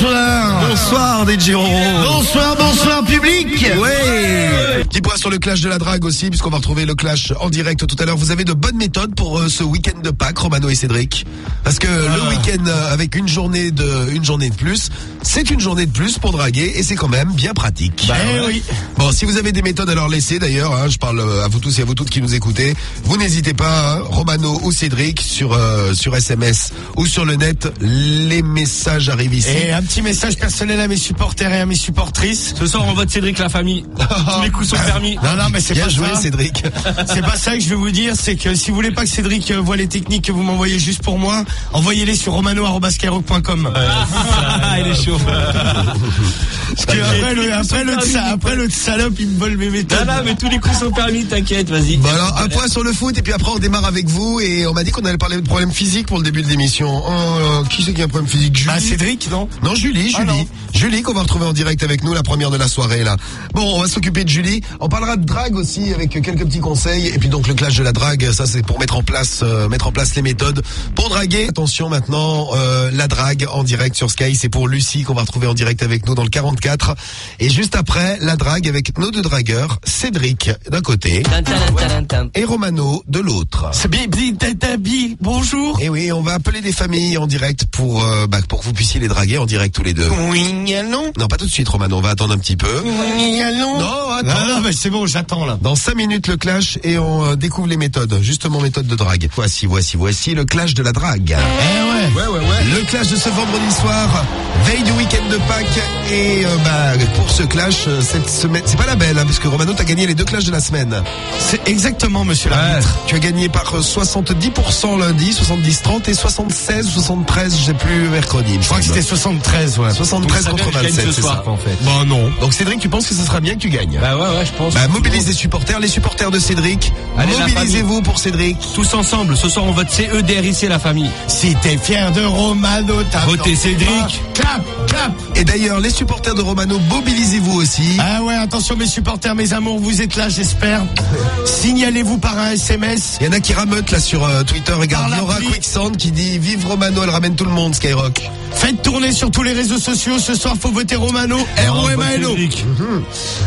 bonsoir. Bonsoir DJ Roro. Bonsoir public. Ouais. Petit point sur le clash de la drague aussi, puisqu'on va retrouver le clash en direct tout à l'heure. Vous avez de bonnes méthodes pour ce week-end de Pâques, Romano et Cédric. Parce que le week-end avec une journée de plus, c'est une journée de plus pour draguer et c'est quand même bien pratique. Oui. Bon, si vous avez des méthodes, alors laissez d'ailleurs, je parle à vous tous et à vous toutes qui nous écoutez. Vous n'hésitez pas, Romano ou Cédric, sur SMS ou sur le net, les messages arrivent ici. Et un petit message personnel à mes supporters et à mes supportrices. Ce soir, on vote Cédric la famille. Tous les coups sont permis. Non, mais c'est bien pas joué, ça. Cédric. C'est pas ça que je vais vous dire, c'est que si vous voulez pas que Cédric voit les techniques que vous m'envoyez juste pour moi, envoyez-les sur romano@skyrock.com. Il est chaud. Parce que après le salope, il me vole mes méthodes. Non, mais tous les coups sont permis, t'inquiète, vas-y. Bon alors, un point sur le foot et puis après on démarre avec vous et on m'a dit qu'on allait parler de problèmes physiques pour le début de l'émission. Qui c'est qui a un problème physique? Julie? Cédric, non? Non, Julie. Non. Julie qu'on va retrouver en direct avec nous, la première de la soirée là. Bon, on va s'occuper de Julie. On parlera de drague aussi avec quelques petits conseils et puis donc le clash de la drague, ça c'est pour mettre en place les méthodes pour draguer. Attention maintenant, la drague en direct sur Sky, c'est pour Lucie qu'on va retrouver en direct avec nous dans le 44 et juste après la drague avec nos deux dragueurs, Cédric d'un côté et Romano de l'autre. C'est bien, bonjour. Et oui, on va appeler des familles en direct pour que vous puissiez les draguer en direct tous les deux. Oui, allons. Non, pas tout de suite, Romano, on va attendre un petit peu. Oui, allons. Non, attends. Non, mais c'est bon, j'attends là. Dans 5 minutes, le clash et on découvre les méthodes, justement méthode de drague. Voici le clash de la drague. Ouais. Le clash de ce vendredi soir, veille du week-end de Pâques et pour ce clash, cette semaine, c'est pas la belle, parce que Romano, t'as gagné les 2 clashs de la semaine. C'est exactement, monsieur l'arbitre. Tu as gagné par 70% lundi, 70-30 et 76 ou 73, je sais plus, mercredi. Je crois que c'était 73, ouais. 73 contre 27, ce soir, en fait. Bon, non. Donc Cédric, tu penses que ce sera bien que tu gagnes? Ouais, je pense. Mobilise les supporters de Cédric. Allez, la Mobilisez-vous pour Cédric. Tous ensemble, ce soir on vote CEDRIC la famille. Si t'es fier de Romano, t'as Votez Cédric. Clap. Et d'ailleurs, les supporters de Romano, mobilisez-vous aussi. Ah ouais, attention mes supporters, mes amours, vous êtes là, j'espère. Signalez-vous par un SMS. Il y en a qui rameutent là sur Twitter. Regarde, Laura Quicksand qui dit vive Romano, elle ramène tout le monde, Skyrock. Faites tourner sur tous les réseaux sociaux. Ce soir, faut voter Romano. R-O-M-A-N-O.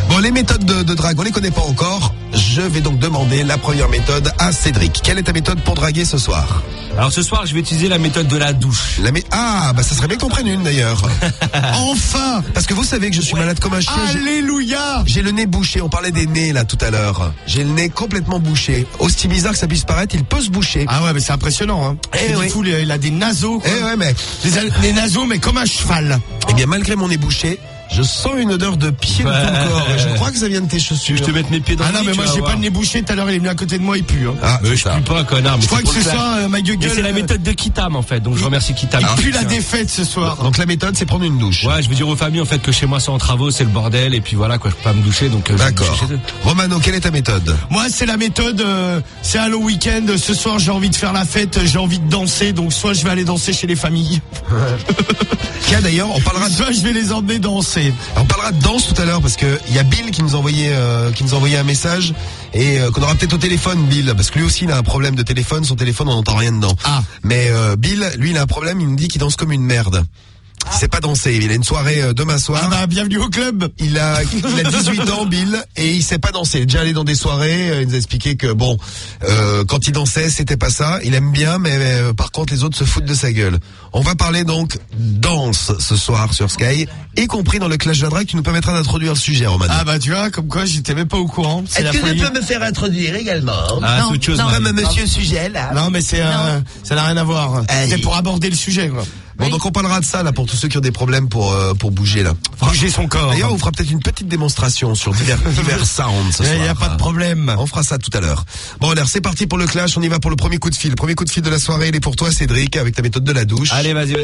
Bon, les méthodes de drague, on les connaît pas encore. Je vais donc demander la première méthode à Cédric. Quelle est ta méthode pour draguer ce soir? Alors ce soir, je vais utiliser la méthode de la douche. Ça serait bien qu'on prenne une d'ailleurs. Enfin. Parce que vous savez que je suis malade comme un chien. Alléluia. J'ai le nez bouché. On parlait des nez là tout à l'heure. J'ai le nez complètement bouché. Aussi bizarre que ça puisse paraître, il peut se boucher. Ah ouais, mais c'est impressionnant, hein. Oui. Fou, il a des naseaux, quoi. Mais Les naseaux, mais comme un cheval. Eh bien, malgré mon nez bouché, je sens une odeur de pied de tout le corps. Et je crois que ça vient de tes chaussures. Je te mette mes pieds dans le Ah non, mais moi j'ai pas le nez bouché. Tout à l'heure, il est venu à côté de moi, il pue. Hein. Ah, mais je pue pas, connard. Je crois que c'est ça, ma gueule. C'est la méthode de Kitam en fait. Donc je remercie Kitam. Il pue la défaite ce soir. Donc la méthode, c'est prendre une douche. Ouais, je veux dire aux familles en fait que chez moi c'est en travaux, c'est le bordel et puis voilà quoi, je peux pas me doucher donc. D'accord. Romano, quelle est ta méthode? Moi, c'est la méthode. C'est un long week-end. Ce soir, j'ai envie de faire la fête. J'ai envie de danser. Donc soit je vais aller danser chez les familles. Tiens, d'ailleurs, on parlera soit je vais les emmener danser. On parlera de danse tout à l'heure parce que il y a Bill qui nous a envoyé un message et qu'on aura peut-être au téléphone, Bill, parce que lui aussi il a un problème de téléphone, son téléphone on n'entend rien dedans. Mais Bill, lui il a un problème, il nous dit qu'il danse comme une merde. Il sait pas danser, il a une soirée demain soir. Bienvenue au club. Il a 18 ans, Bill, et il sait pas danser. Il est déjà allé dans des soirées, il nous a expliqué que quand il dansait, c'était pas ça. Il aime bien, mais par contre les autres se foutent de sa gueule. On va parler donc danse ce soir sur Sky, y compris dans le clash de la drague. Tu nous permettras d'introduire le sujet, Romano. Tu vois, comme quoi j'étais même pas au courant. Est-ce que tu peux me faire introduire également? C'est autre chose. Comme monsieur sujet là. Non, mais ça n'a rien à voir. C'est pour aborder le sujet, quoi. Bon, donc on parlera de ça là pour tous ceux qui ont des problèmes pour bouger là. Bouger son corps. D'ailleurs, on fera peut-être une petite démonstration sur divers sounds ce soir. Il n'y a pas de problème. On fera ça tout à l'heure. Bon, alors c'est parti pour le clash. On y va pour le premier coup de fil. Le premier coup de fil de la soirée, il est pour toi, Cédric, avec ta méthode de la douche. Allez, vas-y.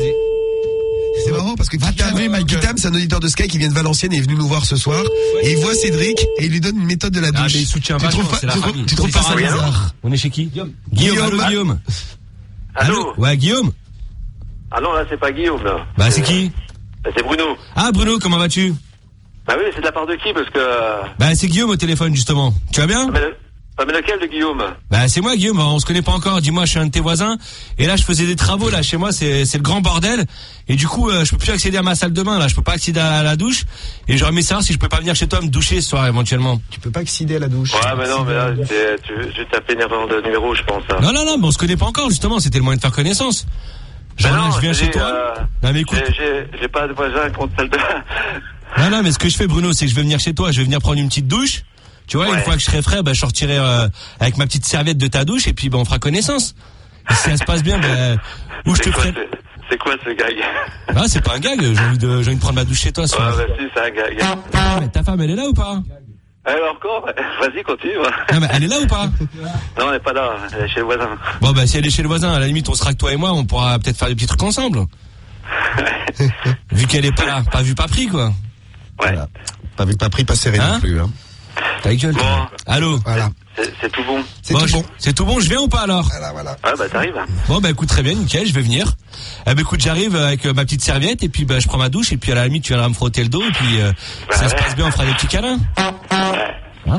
C'est marrant parce que Kitam, c'est un auditeur de Sky qui vient de Valenciennes et est venu nous voir ce soir. Et il voit Cédric et il lui donne une méthode de la douche. Mais il soutient tu trouves pas ça bizarre? On est chez qui? Guillaume. Allô? Ouais, Guillaume. Ah non, là, c'est pas Guillaume, là. C'est qui? C'est Bruno. Ah, Bruno, comment vas-tu? Oui, c'est de la part de qui? Parce que... C'est Guillaume au téléphone, justement. Tu vas bien? Ah, mais lequel de Guillaume? Bah c'est moi Guillaume, on se connaît pas encore. Dis-moi, je suis un de tes voisins et là je faisais des travaux là chez moi, c'est le grand bordel et du coup je peux plus accéder à ma salle de bain là, je peux pas accéder à la douche et j'aurais aimé savoir si je peux pas venir chez toi me doucher ce soir éventuellement. Tu peux pas accéder à la douche. Ouais, mais non, mais là, tu tapé n'importe de numéro, je pense. Hein. Non, mais on se connaît pas encore justement, c'était le moyen de faire connaissance. Genre là, je viens chez toi. Non mais écoute, j'ai pas de voisin contre salle de bain. non mais ce que je fais Bruno, c'est que je vais venir chez toi, je vais venir prendre une petite douche. Tu vois, une fois que je serai frais, bah, je sortirai avec ma petite serviette de ta douche et puis bah, on fera connaissance. Et si ça se passe bien, bah, où je te ferai. C'est quoi ce gag? Ah, c'est pas un gag, j'ai envie de prendre ma douche chez toi. Ouais, bah si, c'est un gag. Mais ta femme, elle est là ou pas? Alors encore? Vas-y, continue. Non, mais elle est là ou pas? Non, elle est pas là, elle est chez le voisin. Bon, bah si elle est chez le voisin, à la limite, on sera que toi et moi, on pourra peut-être faire des petits trucs ensemble. Vu qu'elle est pas là, pas vu, pas pris, quoi. Ouais. Voilà. Pas vu, pas pris, pas serré non plus. Hein. Ta gueule. Bon. Allô. Voilà. C'est tout bon. C'est tout bon. C'est tout bon, je viens ou pas alors? Voilà. Ah bah t'arrives. Bon bah écoute, très bien, nickel, je vais venir. Bah écoute, j'arrive avec ma petite serviette et puis bah je prends ma douche et puis à la limite tu viendras me frotter le dos et puis ça se passe bien, on fera des petits câlins. Non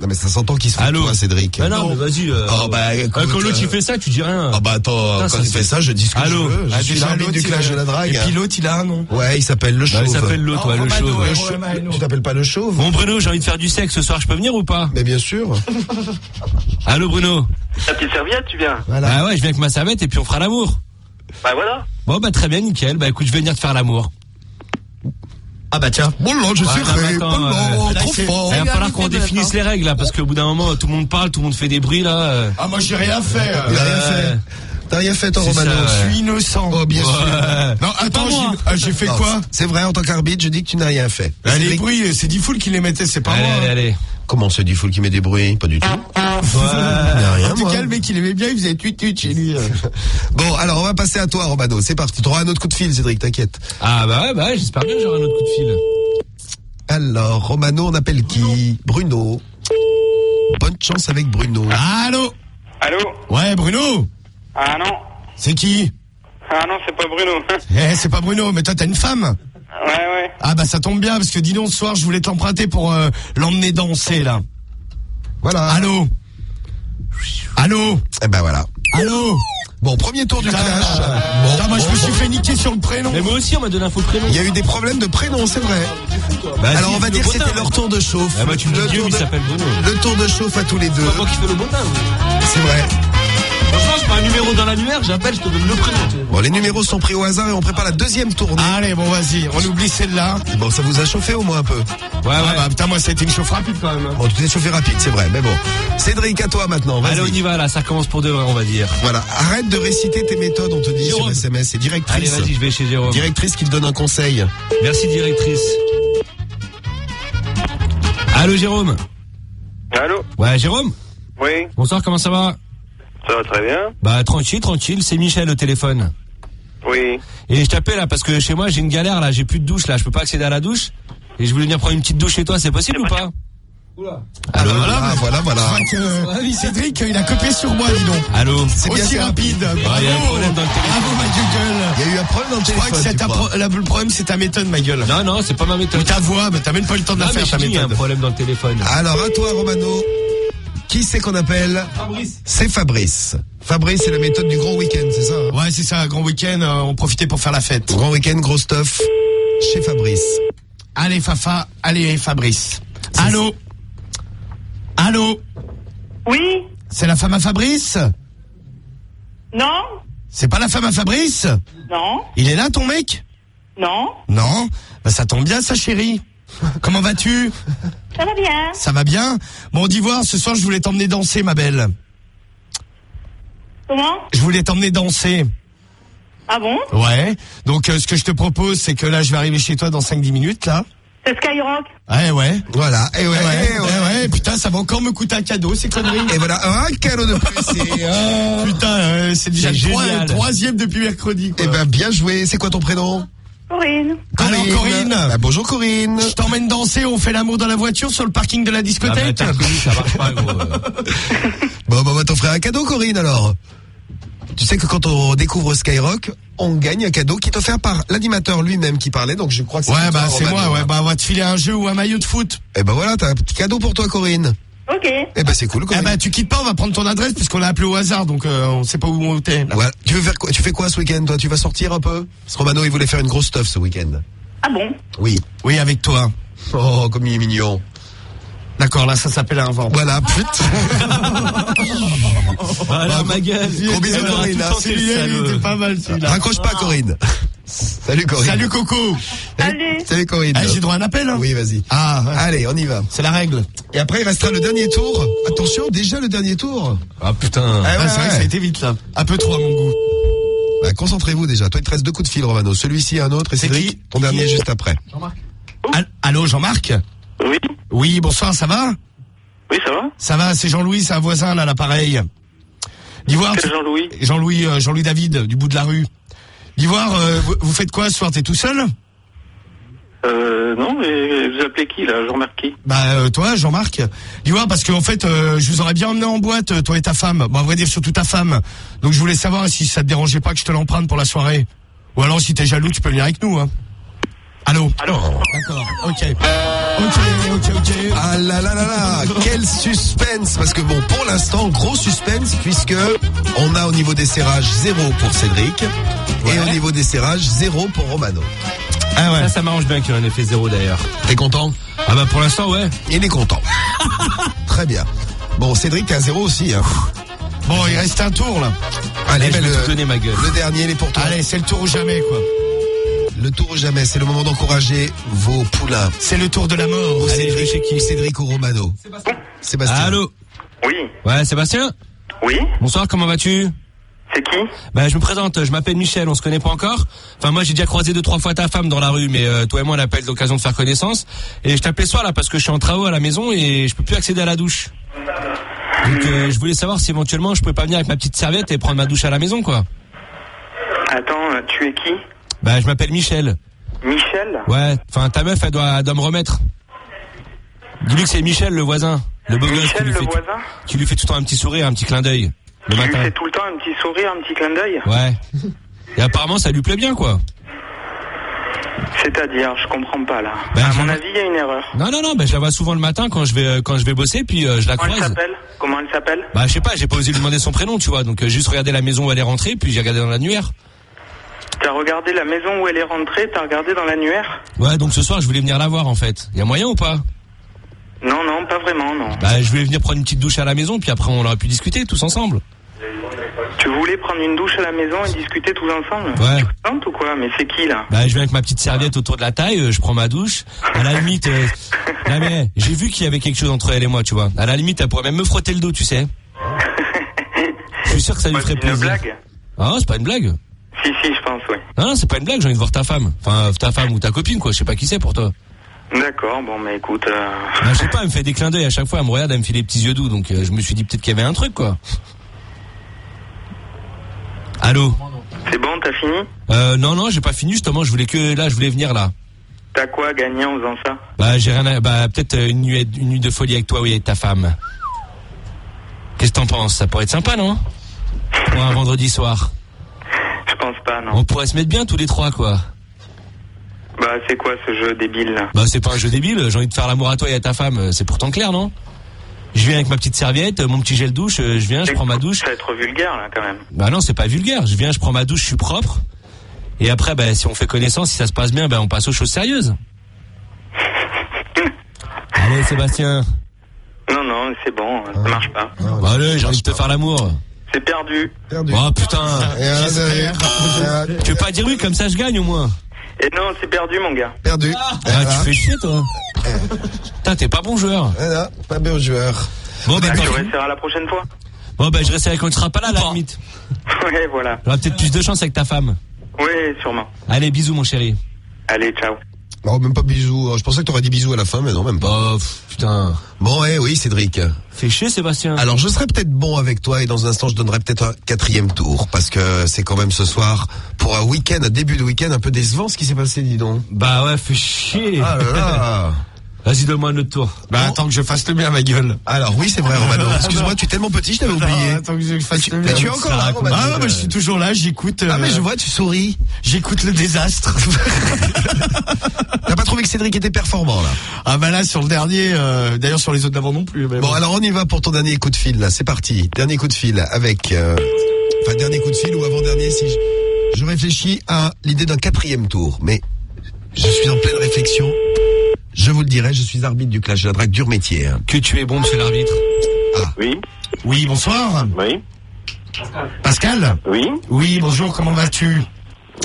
mais ça s'entend qu'il se fout de toi, Cédric. Ah non, mais vas-y. Oh bah écoute, quand l'autre il fait ça, tu dis rien. Ah bah attends, putain, quand il fait ça, je dis ce que je veux. Je suis l'arbitre du clash de la drague. Et puis l'autre, il a un nom. Ouais, il s'appelle le chauve. Il s'appelle l'autre, ouais, le chauve. Tu t'appelles pas le chauve? Bon Bruno, j'ai envie de faire du sexe ce soir, je peux venir ou pas? Mais bien sûr. Allô Bruno. Ta petite serviette, tu viens? Voilà. Bah ouais, je viens avec ma serviette et puis on fera l'amour. Bah voilà. Bon bah très bien, nickel. Bah écoute, je vais venir te faire l'amour. Ah bah tiens. Bon là, je Ouais, sais non, mais attends, trop fort. Il va falloir qu'on définisse les règles là, parce qu'au bout d'un moment, tout le monde parle, tout le monde fait des bruits là. Ah moi j'ai rien fait. Il a rien fait. T'as rien fait, toi, C'est Romano. ça, ouais. Je suis innocent. Oh, bien sûr. Non, attends, j'ai fait Non, quoi? C'est vrai, en tant qu'arbitre, je dis que tu n'as rien fait. Les bruits, c'est Diffoul qui les mettait, c'est pas moi. Allez. Comment c'est du full qui met des bruits? Pas du tout. Il n'y a rien, En tout moi. cas, le mec, il aimait bien, il faisait tuit chez lui. Bon, alors, on va passer à toi, Romano. C'est parti. Tu auras un autre coup de fil, Cédric, t'inquiète. Ah bah ouais, j'espère bien que j'aurai un autre coup de fil. Alors, Romano, on appelle qui? Bruno. Bonne chance avec Bruno. Allô? Allô? Ouais, Bruno? Ah non. C'est qui? Ah non, c'est pas Bruno. C'est pas Bruno, mais toi, t'as une femme? Ouais. Ah bah ça tombe bien, parce que dis donc, ce soir, je voulais t'emprunter pour l'emmener danser, là. Voilà. Allô? Eh ben voilà. Allô? Bon, premier tour du clash. Putain, moi, je me suis fait niquer sur le prénom. Mais moi aussi, on m'a donné un faux prénom. Il y a eu des problèmes de prénom, c'est vrai. Alors, on va dire que c'était leur tour de chauffe. Ah bah tu me dis Le Guillaume, tour il de- s'appelle Bruno. Le tour de chauffe à tous les deux. C'est pas moi qui fais le bon temps. C'est vrai. Franchement, c'est pas un numéro dans l'annuaire, j'appelle, je te donne le prénom. Bon, les numéros sont pris au hasard et on prépare la deuxième tournée. Allez, bon, vas-y, on oublie celle-là. Bon, ça vous a chauffé au moins un peu. Ouais. Bah, putain, moi, ça a été une chauffe rapide, quand même. Bon, tu t'es chauffé rapide, c'est vrai, mais bon. Cédric, à toi maintenant, vas-y. Allez, on y va là, ça commence pour de vrai, on va dire. Voilà, arrête de réciter tes méthodes, on te dit Jérôme. sur SMS. C'est Allez, directrice. vas-y, je vais chez Jérôme. Directrice qui te donne un conseil. Merci, directrice. Allô, Jérôme. Allô? Ouais, Jérôme. Oui, Bonsoir, comment ça va? ça va très bien. Bah, tranquille, c'est Michel au téléphone. Oui. Et je t'appelle là parce que chez moi j'ai une galère là, j'ai plus de douche là, je peux pas accéder à la douche. Et je voulais venir prendre une petite douche chez toi, c'est possible ou pas? Allô, voilà. Je crois que Cédric, il a copié sur moi, dis donc. Allô? C'est bien Aussi ça. rapide. Il y a un problème dans le téléphone. Bravo, ma gueule. Il y a eu un problème dans le Je crois téléphone. que c'est tu crois le problème, c'est ta méthode, ma gueule. Non, c'est pas ma méthode. Ou ta voix, mais t'as même pas eu le temps de la Ah, mais faire, ta je dis, il y a un méthode. problème dans le téléphone. Alors, à toi, Romano. Qui c'est qu'on appelle? Fabrice. C'est Fabrice. Fabrice, c'est la méthode du grand week-end, c'est ça? Hein? Ouais, c'est ça, grand week-end, on profitait pour faire la fête. Grand week-end, gros stuff. Chez Fabrice. Allez, Fafa, allez, Fabrice. Allô? Oui? C'est la femme à Fabrice? Non? C'est pas la femme à Fabrice? Non? Il est là, ton mec? Non? Non? Bah, ça tombe bien, ça, chérie. Comment vas-tu? Ça va bien? Ça va bien? Bon, d'Ivoire, ce soir, je voulais t'emmener danser, ma belle. Comment? Je voulais t'emmener danser. Ah bon? Ouais. Donc, ce que je te propose, c'est que là, je vais arriver chez toi dans 5-10 minutes, là. C'est Skyrock? Ouais. Voilà. Et ouais. Putain, ça va encore me coûter un cadeau, ces conneries. Et voilà, un cadeau de plus. Putain, c'est déjà C'est le génial. troisième depuis mercredi, quoi. Eh ben, bien joué. C'est quoi ton prénom? Corinne. Alors, Corinne. Bah, bonjour, Corinne. Je t'emmène danser, on fait l'amour dans la voiture sur le parking de la Ah, bah, discothèque. t'as reconnu, ça marche pas, gros. Bon, on va t'offrir un cadeau, Corinne, alors. Tu sais que quand on découvre Skyrock, on gagne un cadeau qui est offert par l'animateur lui-même qui parlait, donc je crois que c'est Ouais, toi, bah, c'est Romano, moi, ouais. hein. Bah, on va te filer un jeu ou un maillot de foot. Eh ben voilà, t'as un petit cadeau pour toi, Corinne. Ok. Eh ben c'est cool. Ah bah tu quittes pas, on va prendre ton adresse puisqu'on l'a appelé au hasard, donc on sait pas où t'es. Voilà. Tu veux faire quoi? Tu fais quoi ce week-end, toi? Tu vas sortir un peu? Parce que Romano, il voulait faire une grosse stuff ce week-end. Ah bon? Oui. Oui, avec toi. Oh, comme il est mignon. D'accord, là ça s'appelle un vent. Voilà, putain. Voilà, ma gueule. Gros bisous, Elle aura Corinne, tout hein. tenté, le Celui-là, il salaud. était pas mal celui-là. Raccroche pas, Corinne. Salut, Corinne. Salut Coco. Salut. Salut, Corinne. Ah, j'ai droit à un appel, hein? Oui, vas-y. Ah, ouais. Allez, on y va. C'est la règle. Et après, il restera le dernier tour. Attention, déjà le dernier tour. Ah putain. Ah, Ouais, c'est vrai que ça a été vite là. Un peu trop à mon goût. Bah, concentrez-vous déjà. Toi, il te reste 2 coups de fil, Romano. Celui-ci et un autre. Et C'est Cédric, qui ton dernier juste après. Allô Jean-Marc? Oui. Oui, bonsoir, ça va? Oui, ça va? Ça va, c'est Jean-Louis, c'est un voisin là, à l'appareil. D'Ivoire. Quel Jean-Louis? Jean-Louis David, du bout de la rue. D'Ivoire, vous faites quoi ce soir? T'es tout seul? Non, mais vous appelez qui, là? Jean-Marc qui? Bah toi, Jean-Marc. D'Ivoire, parce qu'en fait, je vous aurais bien emmené en boîte, toi et ta femme. Bon, à vrai dire, surtout ta femme. Donc je voulais savoir si ça te dérangeait pas que je te l'emprunte pour la soirée. Ou alors, si t'es jaloux, tu peux venir avec nous, hein. Allô? D'accord, ok. Ok. Ah là là là là, quel suspense. Parce que bon, pour l'instant, gros suspense, puisque on a au niveau des serrages 0 pour Cédric. Et au niveau des serrages 0 pour Romano. Ah ouais. Ça m'arrange bien qu'il y ait un effet 0 d'ailleurs. T'es content? Ah bah pour l'instant, ouais. Il est content. Très bien. Bon, Cédric, t'es à 0 aussi, hein. Bon, il reste un tour, là. Allez, je vais tout donner, ma gueule. le dernier, il est pour toi. Allez, c'est le tour ou jamais, quoi. Le tour ou jamais, c'est le moment d'encourager vos poulains. C'est le tour de la mort. Ou Allez, je vais chez qui? Cédric ou Romano. Sébastien. Allô? Oui. Ouais, Sébastien? Oui? Bonsoir, comment vas-tu? C'est qui? Bah je me présente, je m'appelle Michel, on se connaît pas encore. Enfin moi j'ai déjà croisé 2-3 fois ta femme dans la rue, mais toi et moi on n'a pas eu l'occasion de faire connaissance. Et je t'appelais ce soir là parce que je suis en travaux à la maison et je peux plus accéder à la douche. Donc je voulais savoir si éventuellement je pouvais pas venir avec ma petite serviette et prendre ma douche à la maison quoi. Attends, tu es qui? Bah je m'appelle Michel. Michel? Ouais, enfin ta meuf elle doit me remettre. Dis-lui que c'est Michel le voisin, le beau gosse qui Michel, lui le fait voisin? tu lui fais tout le temps un petit sourire, un petit clin d'œil le Tu lui matin. fais tout le temps un petit sourire, un petit clin d'œil? Ouais. Et apparemment ça lui plaît bien quoi. C'est-à-dire, je comprends pas, là. Ben, à je mon vois- avis, il y a une erreur. Non, bah je la vois souvent le matin quand je vais bosser puis je la Comment elle croise. s'appelle? Comment elle s'appelle? Bah je sais pas, j'ai pas osé lui demander son prénom, tu vois. Donc juste regarder la maison où elle est rentrée, puis j'ai regardé dans l'annuaire. T'as regardé la maison où elle est rentrée, t'as regardé dans l'annuaire? Ouais, donc ce soir je voulais venir la voir en fait. Y a moyen ou pas? Non, pas vraiment, non. Bah je voulais venir prendre une petite douche à la maison, puis après on aurait pu discuter tous ensemble. Tu voulais prendre une douche à la maison et discuter tous ensemble? Ouais. Tu plaisantes ou quoi? Mais c'est qui, là? Bah je viens avec ma petite serviette autour de la taille, je prends ma douche. À la limite, non, mais j'ai vu qu'il y avait quelque chose entre elle et moi, tu vois. À la limite, elle pourrait même me frotter le dos, tu sais. Je suis sûr que ça lui Ouais, ferait c'est une plaisir. blague? Ah non, c'est pas une blague. Si, je pense, oui. Non, c'est pas une blague, j'ai envie de voir ta femme. Enfin, ta femme ou ta copine, quoi. Je sais pas qui c'est pour toi. D'accord, bon, mais écoute, Bah, je sais pas, elle me fait des clins d'œil à chaque fois, elle me regarde, elle me fait des petits yeux doux, donc je me suis dit peut-être qu'il y avait un truc, quoi. Allô? c'est bon, t'as fini? Non, j'ai pas fini, justement, je voulais venir là. T'as quoi à gagner en faisant ça? Bah, j'ai rien à, bah, peut-être une nuit de folie avec toi, oui, avec ta femme. Qu'est-ce que t'en penses? Ça pourrait être sympa, non? Pour un vendredi soir. Je pense pas, non. On pourrait se mettre bien tous les trois, quoi. Bah, c'est quoi ce jeu débile, là? Bah, c'est pas un jeu débile, j'ai envie de faire l'amour à toi et à ta femme, c'est pourtant clair, non? Je viens avec ma petite serviette, mon petit gel douche, je viens, je prends ma douche. Ça va être vulgaire, là, quand même. Bah non, c'est pas vulgaire. Je viens, je prends ma douche, je suis propre. Et après, bah, si on fait connaissance, si ça se passe bien, bah, on passe aux choses sérieuses. Allez, Sébastien. Non, c'est bon, ça marche pas. Bah, allez, j'ai envie de te faire l'amour. C'est perdu. Perdu. Oh, putain. Et un derrière. Tu veux pas dire oui, comme ça je gagne au moins. Et non, c'est perdu, mon gars. Perdu. Ah, tu fais chier, toi. Putain, t'es pas bon joueur. Voilà, pas bon joueur. Bon, bah, Tu resteras la prochaine fois? bon, bah, je resterai quand tu seras pas là, à la limite. Ouais, voilà. J'aurai peut-être plus de chance avec ta femme. Ouais, sûrement. Allez, bisous, mon chéri. Allez, ciao. Non, même pas bisous. Je pensais que t'aurais dit bisous à la fin, mais non, même pas. Oh, putain. Bon, oui, Cédric. Fais chier, Sébastien. Alors, je serais peut-être bon avec toi et dans un instant, je donnerai peut-être un 4e tour parce que c'est quand même ce soir pour un week-end, un début de week-end un peu décevant ce qui s'est passé, dis donc. Bah ouais, fais chier. Ah là là. Vas-y, donne-moi un autre tour. Bah, attends que je fasse le mien, ma gueule. Alors oui, c'est vrai, Romano. Excuse-moi, tu es tellement petit, je t'avais oublié. Attends que je fasse le mien. Mais tu es encore là, Romano. Ah, moi, je suis toujours là, j'écoute. Ah mais je vois, tu souris. J'écoute le désastre. T'as pas trouvé que Cédric était performant là. Ah bah là sur le dernier, d'ailleurs sur les autres d'avant non plus. Mais Bon, alors on y va pour ton dernier coup de fil là. C'est parti. Dernier coup de fil avec. Enfin, dernier coup de fil ou avant-dernier si je réfléchis à l'idée d'un 4e tour, mais je suis en pleine réflexion. Je vous le dirai, je suis arbitre du clash de la drague, dur métier. Hein. Que tu es bon, monsieur l'arbitre. Oui. Oui, bonsoir. Oui. Pascal. Oui. Oui, bonjour. Comment vas-tu?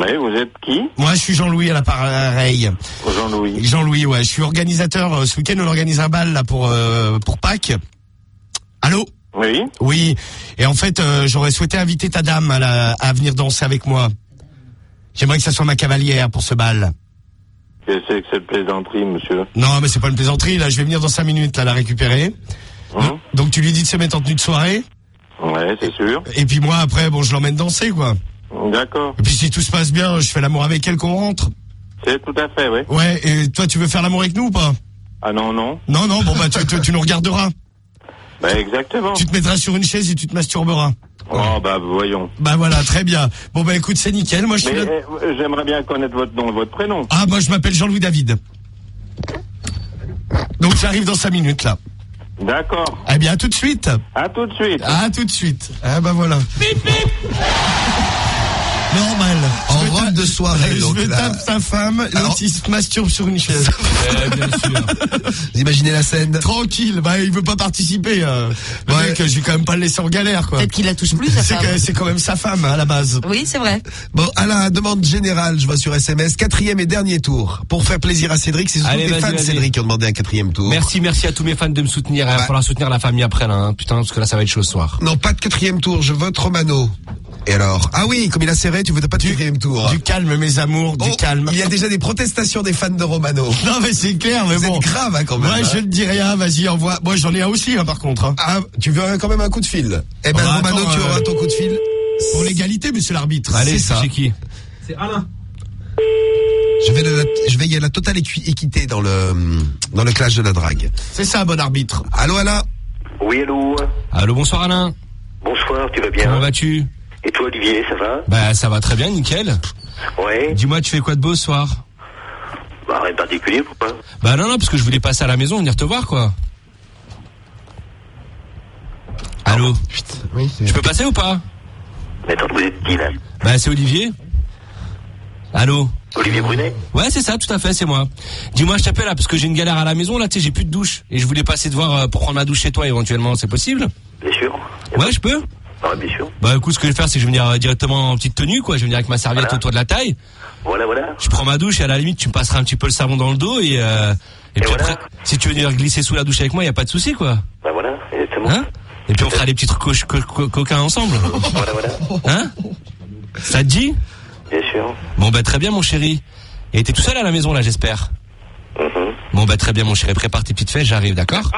Oui, vous êtes qui? Moi, je suis Jean-Louis à l'appareil. Jean-Louis. Jean-Louis, ouais. Je suis organisateur. Ce week-end, on organise un bal là pour Pâques. Allô? Oui. Oui. Et en fait, j'aurais souhaité inviter ta dame à venir danser avec moi. J'aimerais que ça soit ma cavalière pour ce bal. Qu'est-ce que c'est que cette plaisanterie, monsieur? Non, mais c'est pas une plaisanterie. Là, je vais venir dans 5 minutes là la récupérer. Donc tu lui dis de se mettre en tenue de soirée. Ouais, c'est sûr. Et puis moi, après, bon, je l'emmène danser, quoi. D'accord. Et puis si tout se passe bien, je fais l'amour avec elle qu'on rentre. C'est tout à fait, oui. Ouais. Et toi, tu veux faire l'amour avec nous ou pas? Ah non, non. Non, non. Bon bah, tu nous regarderas. Bah exactement. Tu te mettras sur une chaise et tu te masturberas. Oh bah voyons. Bah voilà, très bien. Bon bah écoute, c'est nickel. Moi je suis Mais là. j'aimerais bien connaître votre nom, votre prénom. Ah moi je m'appelle Jean-Louis David. Donc j'arrive dans 5 minutes là. D'accord. Eh bien à tout de suite. À tout de suite. À tout de suite. Ah bah voilà. Normal. En robe de soirée, Je donc vais là. taper sa femme, Alors- l'autre il se masturbe sur une chaise. Bien sûr. Vous imaginez la scène? Tranquille, bah il veut pas participer. Le Ouais. mec, je vais quand même pas le laisser en galère quoi. Peut-être qu'il la touche plus, sa C'est femme. c'est quand même sa femme à la base. Oui, c'est vrai. Bon, à la demande générale, je vois sur SMS, 4e et dernier tour. Pour faire plaisir à Cédric, c'est surtout Allez, les vas-y, fans de vas-y. Cédric qui ont demandé un 4e tour. Merci à tous mes fans de me soutenir. Il va falloir soutenir la famille après là, hein. Putain, parce que là ça va être chaud ce soir. Non, pas de 4e tour, je vote Romano. Et alors? Ah oui, comme il a serré, tu veux pas de 4e tour. Du calme mes amours, du Oh, calme. Il y a déjà des protestations des fans de Romano. Non mais c'est clair, mais Vous bon. êtes grave, hein, quand même. Ouais, hein. je ne dis rien, vas-y, envoie. Moi j'en ai un aussi hein, par contre. Hein. Ah, tu veux quand même un coup de fil? Eh ben, Oh, Romano, attends, tu auras ton coup de fil. Pour l'égalité, monsieur l'arbitre. Allez, c'est ça. c'est qui? Je vais y à la totale équité dans le clash de la drague. C'est ça, bon arbitre. Allô, Alain? Oui, allô. Allô, bonsoir Alain. Bonsoir, tu vas bien? Comment vas-tu? Et toi, Olivier, ça va? Bah ça va très bien, nickel. Ouais. Dis-moi, tu fais quoi de beau ce soir? Bah, rien de particulier, pourquoi? Bah non, parce que je voulais passer à la maison, venir te voir quoi. Allô? Oui, Je peux passer ou pas? Mais attends, vous êtes qui, là? Bah c'est Olivier. Allô? Olivier Brunet? Ouais, c'est ça, tout à fait, c'est moi. Dis-moi, je t'appelle là parce que j'ai une galère à la maison là, tu sais, j'ai plus de douche et je voulais passer te voir pour prendre ma douche chez toi éventuellement, c'est possible? Bien sûr. Ouais, je peux? Ah, bien sûr. Bah écoute, ce que je vais faire, c'est que je vais venir directement en petite tenue quoi, je vais venir avec ma serviette Voilà. autour de la taille. Voilà, voilà. Je prends ma douche et à la limite, tu me passeras un petit peu le savon dans le dos et puis voilà. après, si tu veux venir glisser sous la douche avec moi, y a pas de souci quoi. Bah, voilà, exactement. Hein? Et puis on fera des petits trucs coquins ensemble. Voilà, voilà. Hein? Ça te dit? Bien sûr. Bon bah très bien mon chéri. Et t'es tout seul à la maison là, j'espère. Mhm. Bon bah très bien mon chéri, prépare tes petites fesses, j'arrive, d'accord?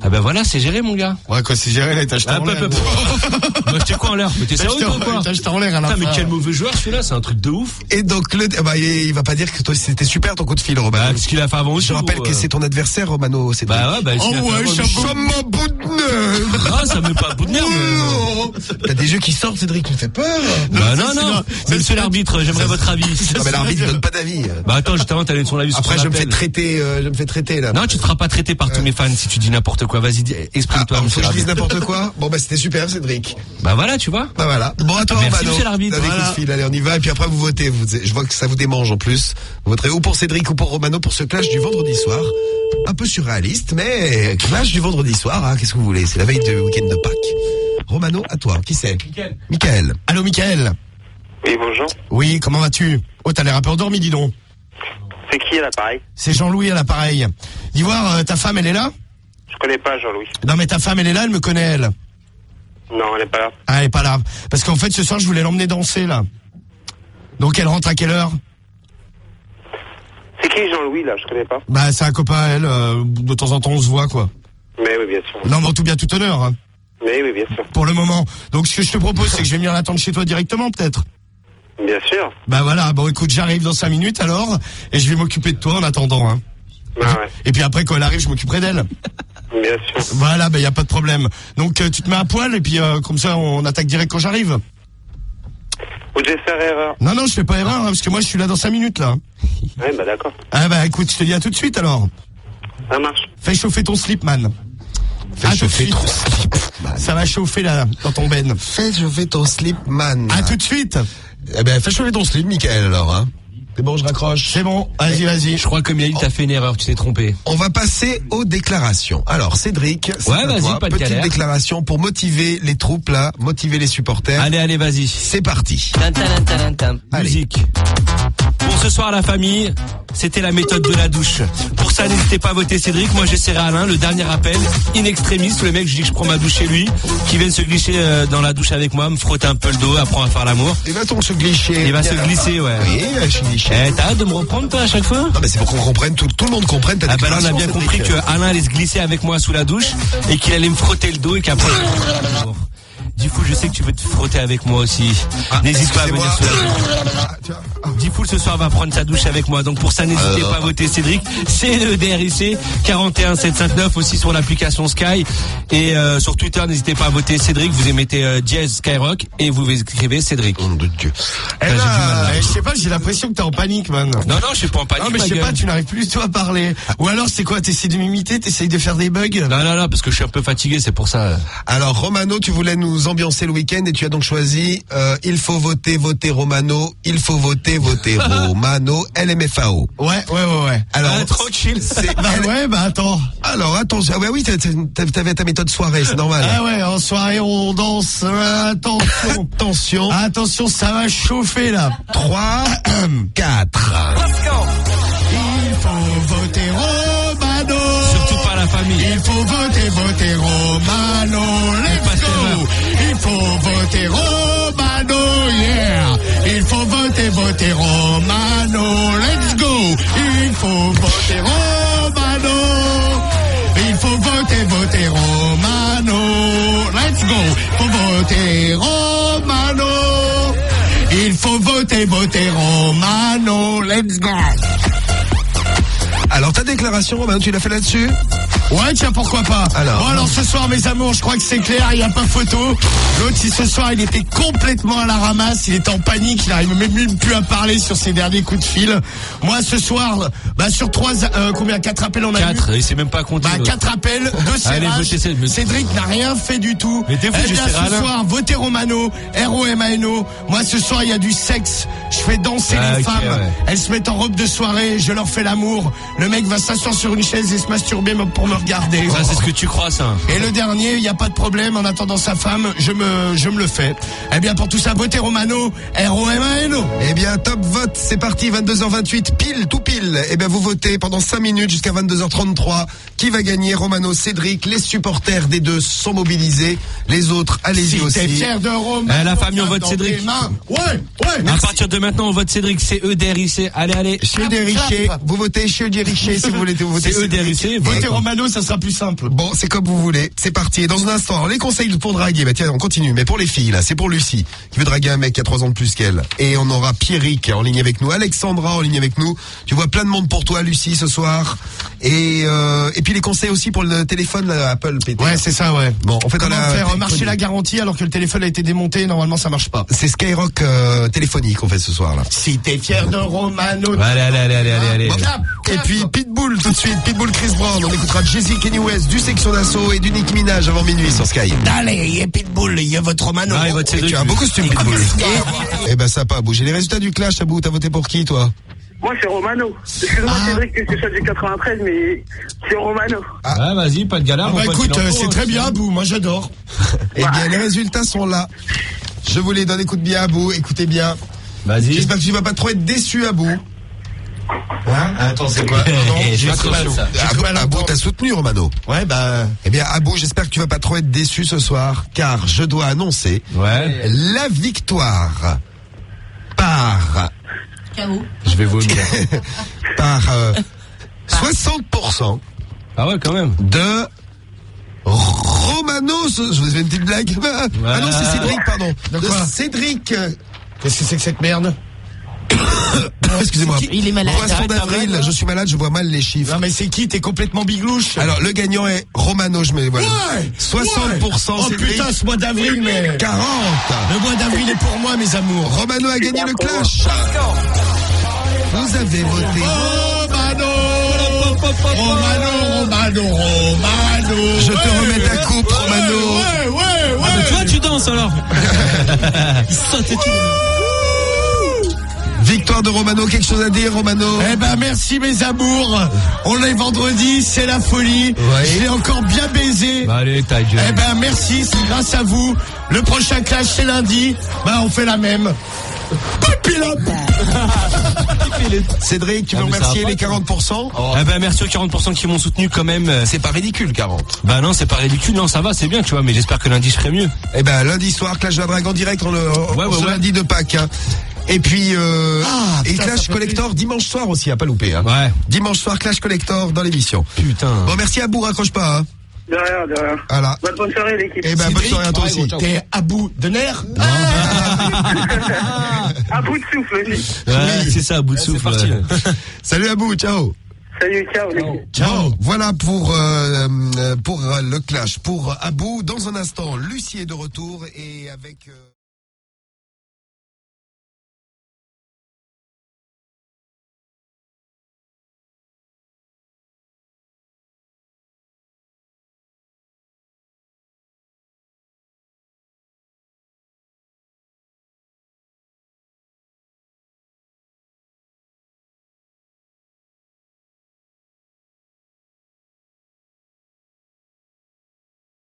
Ah bah voilà, c'est géré mon gars. Ouais, quoi, c'est géré, là, t'as acheté en l'air. Moi j'étais quoi en l'air? Mais t'es sérieux toi quoi? T'as acheté en l'air à la Putain, mais fin. quel mauvais joueur celui-là, c'est un truc de ouf. Et donc, il va pas dire que toi, c'était super ton coup de fil, Romano. Bah, ce qu'il a fait avant aussi. Je rappelle que c'est ton adversaire, Romano, c'est Bah ouais, bah Oh s'il a fait ouais, avant, chapeau. Sama bout de nerf. Ah, ça me met pas à bout de nerf, mais... T'as des jeux qui sortent, Cédric, il me fait peur. Bah ça, non, c'est non, là. c'est monsieur l'arbitre, j'aimerais votre avis. Non, mais l'arbitre donne pas d'avis. Bah attends, justement, t'as donné son avis sur Après, son je me fais appel. traiter, là. Non, tu te feras pas traiter par tous mes fans si tu dis n'importe quoi. Vas-y, exprime-toi, Faut monsieur que je dise l'arbitre. n'importe quoi. Bon, bah, c'était super, Cédric. Bah voilà, tu vois. Bah, voilà. Bon, à toi, Merci, Romano. monsieur l'arbitre. Allez, Voilà. coup de fil. Allez, on y va. Et puis après, vous votez. Je vois que ça vous démange en plus. Vous voterez ou pour Cédric ou pour Romano pour ce clash du vendredi soir. Un peu surréaliste, mais clash du vendredi soir, hein. Qu'est-ce que vous voulez? C'est la veille du week-end de Pâques. Romano, à toi. Qui c'est? Michael. Allô, Mickaël. Oui, bonjour. Oui, comment vas-tu? Oh, t'as l'air un peu endormi, dis donc. C'est qui à l'appareil? C'est Jean-Louis à l'appareil. Dis voir, ta femme, elle est là? Je connais pas Jean-Louis. Non, mais ta femme, elle est là, elle me connaît, elle. Non, elle est pas là. Ah, elle est pas là. Parce qu'en fait, ce soir, je voulais l'emmener danser, là. Donc, elle rentre à quelle heure? C'est qui Jean-Louis, là? Je connais pas. Bah, c'est un copain, elle. De temps en temps, on se voit, quoi. Mais oui, bien sûr. Non, mais en tout bien, tout honneur, hein, Mais oui, bien sûr. pour le moment. Donc, ce que je te propose, c'est que je vais venir l'attendre chez toi directement, peut-être. Bien sûr. Bah voilà, bon écoute, j'arrive dans 5 minutes alors, et je vais m'occuper de toi en attendant, hein. Ah ouais. Et puis après, quand elle arrive, je m'occuperai d'elle. Bien sûr. Voilà, bah y a pas de problème. Donc tu te mets à poil, et puis comme ça, on attaque direct quand j'arrive. Faut que je faire erreur. Non, je fais pas erreur, hein, parce que moi, je suis là dans 5 minutes, là. Ouais, bah d'accord. Ah bah, écoute, je te dis à tout de suite, alors. Ça marche. Fais chauffer ton slip, man. Fais chauffer ton slip. Ça va chauffer, là, dans ton ben. Fais chauffer ton slip, man. À tout de suite. Eh ben, fais chauffer ton slip, Michael, alors, hein. C'est bon, je raccroche. C'est bon, vas-y. Je crois que comme il a dit, t'as fait une erreur, tu t'es trompé. On va passer aux déclarations. Alors, Cédric, c'est Ouais, à vas-y, toi. pas de Petite galère. déclaration pour motiver les troupes, là, motiver les supporters. Allez, vas-y. C'est parti. Allez. Musique. Pour ce soir, la famille, c'était la méthode de la douche. Pour ça, n'hésitez pas à voter Cédric. Moi, j'essaierai Alain, le dernier appel, in extremis. Le mec, je dis que je prends ma douche chez lui, qui vient se glisser dans la douche avec moi, me frotter un peu le dos, apprendre à faire l'amour. Et va-t-on se glisser? Il va se glisser, ouais. Oui, je glisser. T'as hâte de me reprendre, toi, à chaque fois? Non, mais c'est pour qu'on comprenne, tout le monde comprenne ta Ah bah là, on a déclaration, bien Cédric. compris que Alain allait se glisser avec moi sous la douche et qu'il allait me frotter le dos et qu'après... Du coup, je sais que tu veux te frotter avec moi aussi. N'hésite pas à venir sous la douche. Diffoul ce soir va prendre sa douche avec moi. Donc pour ça, n'hésitez pas à voter Cédric. C'est le DRIC 41759 aussi sur l'application Sky. Et sur Twitter, n'hésitez pas à voter Cédric. Vous émettez dièse Skyrock et vous écrivez Cédric. Nom de Dieu. Eh là, je sais pas, j'ai l'impression que t'es en panique, man. Non, je suis pas en panique. Non, mais je sais pas, tu n'arrives plus du tout à parler. Ou alors, c'est quoi, t'essaies de m'imiter, t'essayes de faire des bugs? Non, parce que je suis un peu fatigué, c'est pour ça. Alors, Romano, tu voulais nous ambiancer le week-end et tu as donc choisi, il faut voter Romano, il faut voter Romano, LMFAO. Ouais. Alors, tranquille. Attends. Alors, attention, ah ouais, oui, t'avais ta méthode soirée, c'est normal. Ah ouais, en soirée, on danse, Attention, ça va chauffer, là. 3, 4. Il faut voter Romano. Surtout pas la famille. Il faut voter Romano. Let's go. Il faut voter Romano. Yeah. Il faut voter Romano. Let's go. Il faut voter Romano. Il faut voter Romano. Let's go. Il faut voter Romano. Il faut voter Romano. Let's go. Alors, ta déclaration, Romano, tu l'as fait là-dessus? Ouais, tiens, pourquoi pas. Alors Ce soir, mes amours, je crois que c'est clair, il n'y a pas photo. L'autre, si ce soir, il était complètement à la ramasse, il était en panique, il n'arrive même plus à parler sur ses derniers coups de fil. Moi, ce soir, sur 4 appels on a eu? 4, il sait même pas compter. 4 appels, 2 Allez, serrages. votez Cédric. Cédric n'a rien fait du tout. Mais t'es fou, Eh bien, je serrai ce Alain. soir, votez Romano, R-O-M-A-N-O. Moi, ce soir, il y a du sexe. Je fais danser les ok, femmes. ouais. Elles se mettent en robe de soirée, je leur fais l'amour. Le mec va s'asseoir sur une chaise et se masturber pour me regarder. Ça, c'est ce que tu crois, ça. Et le dernier, il n'y a pas de problème, en attendant sa femme, je me le fais. Eh bien, pour tout ça, votez Romano, R-O-M-A-N-O. Eh bien, top vote, c'est parti, 22h28, tout pile. Eh bien, vous votez pendant 5 minutes jusqu'à 22h33. Qui va gagner? Romano, Cédric, les supporters des deux sont mobilisés. Les autres, allez-y Si aussi. t'es fier de Romano. La famille, on vote dans Cédric. tes mains. Ouais. À partir de maintenant, on vote Cédric, c'est EDRIC. Allez. Chez Deriché, vous votez chez Deriché si vous voulez voter. C'est EDRIC. Votez Romano, ça sera plus simple. Bon, c'est comme vous voulez. C'est parti. Et dans un instant, alors, les conseils pour draguer. Bah tiens, on continue. Mais pour les filles, là, c'est pour Lucie, qui veut draguer un mec qui a 3 ans de plus qu'elle. Et on aura Pierrick en ligne avec nous, Alexandra en ligne avec nous. Tu vois plein de monde pour toi, Lucie, ce soir. Et puis les conseils aussi pour le téléphone, là, Apple pété. Ouais, c'est ça, ouais. Bon, on fait dans Comment la faire marcher la garantie alors que le téléphone a été démonté? Normalement, ça marche pas. C'est Skyrock téléphonique qu'on fait ce soir là. Si t'es fier de Romano. Allez. Bon. Et puis Pitbull tout de suite, Pitbull Chris Brown, on écoutera Jay-Z, Kanye West, du Section d'Assaut et du Nicki Minaj avant minuit sur Sky. Allez, il y a Pitbull, il y a votre Romano. Ah, il vote Et Cédric. tu as un beau costume Pitbull. Eh ben ça a pas bougé. Les résultats du clash, Abou, t'as voté pour qui toi? Moi, c'est Romano. Excuse-moi, Cédric, que je sois du 93, mais c'est Romano. Ah, vas-y, pas de galère. Bah mon pote, écoute, il en faut, c'est très bien, Abou, moi j'adore. Eh bien les résultats sont là. Je vous les donne, écoute bien Abou, écoutez bien. Vas-y. J'espère que tu vas pas trop être déçu Abou. Hein? Attends, c'est quoi? J'ai trop mal, ça. Abou, t'as soutenu Romano. Ouais, bah. Eh bien Abou, j'espère que tu vas pas trop être déçu ce soir, car je dois annoncer Ouais. la victoire par Je vais vomir. par 60% Ah ouais, quand même. de Romano. Je vous ai fait une petite blague. Ah non, c'est Cédric, pardon. De quoi Cédric. Qu'est-ce que c'est que cette merde? Excusez-moi. Il est malade. Poisson d'avril, je suis malade, je vois mal les chiffres. Non mais c'est qui? T'es complètement biglouche. Alors, le gagnant est Romano, je mets, voilà. Ouais, 60%, Oh Cédric. putain, ce mois d'avril, mais... 40. Le mois d'avril est pour moi, mes amours. Romano a gagné le clash. Vous avez voté. Romano, Romano. Je te remets ta coupe, Romano. Ouais. Ah bah toi tu danses alors. Il saute et tout. Victoire de Romano, quelque chose à dire, Romano? Eh ben merci mes amours. On est vendredi, c'est la folie. Ouais. Je l'ai encore bien baisé. Bah allez, ta gueule. Eh ben merci, c'est grâce à vous. Le prochain clash c'est lundi. Bah on fait la même. Pilote. Cédric, tu veux Ah, mais ça remercier va les pas, 40%? Ah bah merci aux 40% qui m'ont soutenu quand même. C'est pas ridicule, 40. Bah non, c'est pas ridicule, non, ça va, c'est bien, tu vois, mais j'espère que lundi je ferai mieux. Eh ben, lundi soir, Clash de la Drague en direct, ce lundi de Pâques, hein. Et puis, et putain, Clash ça fait Collector dimanche soir aussi, à pas louper, hein. Ouais. Dimanche soir, Clash Collector dans l'émission. Putain. Bon, merci à vous, raccroche pas, hein. De rien. Voilà. Bonne soirée, l'équipe. Eh ben, bonne soirée à toi aussi. T'es à bout de nerfs. À bout de souffle aussi. Ouais, c'est ça, à bout de souffle. Salut Abou, ciao. Salut, ciao, l'équipe. Ciao. Voilà pour le Clash. Pour Abou, dans un instant, Lucie est de retour et avec...